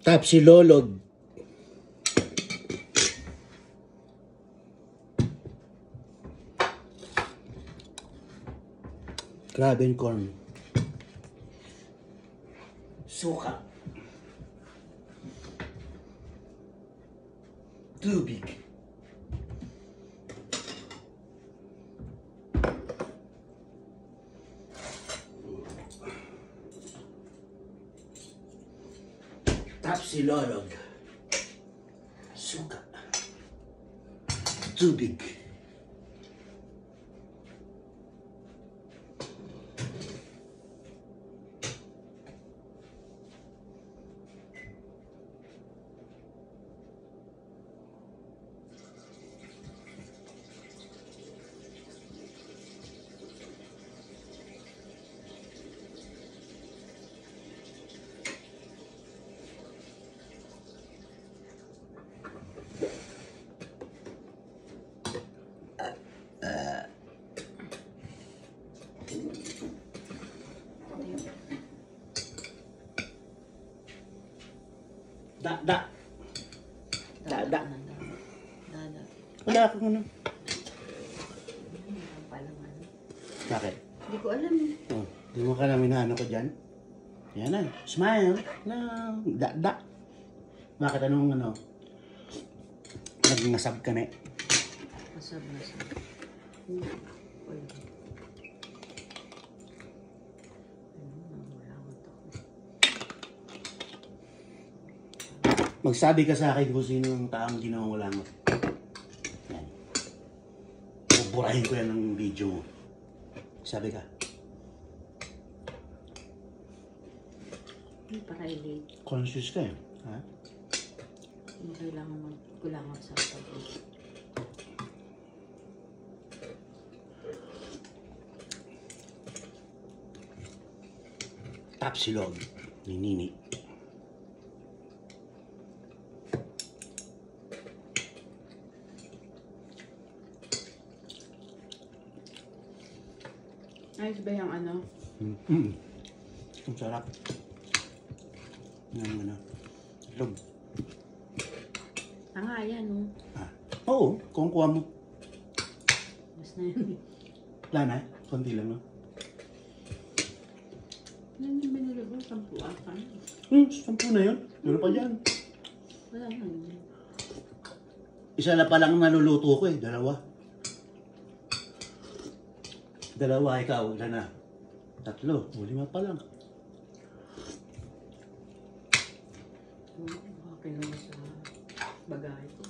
Tapsilolog. Crab and corn. Suka. Tubig. Tapsilolog. Suka. Tubig. Da. Wala akong ano. Bakit? Hindi ko alam. Oh, di mo ka namin ano ko dyan? Yan na. Smile. Na. Da. Bakit anong ano? Nag-nasab ka na eh. Masab. Magsabi ka sa akin kung sino ang taong ginangulangot. Yan. Buburahin ko yan ng video mo. Sabi ka. Hindi para i-late. Conscious ka eh. Ha? Hindi kailangan magkulangot sa pag-late. Tapsilog ni Nini. Ayos ba yung ano? Ang sarap. Ng ano. Log. Tanga yan, no? Ah. Oo, kung kuha mo. Mas na yun. Wala na, konti lang no. Yan yung binili ko, 10 ata. 10 na yun. Meron pa dyan. Wala na yun. Isa na pa lang naluluto ko eh, 2. 2, ikaw, ilan na? 3, 5 pa lang. Baka kinuha sa bagay ko.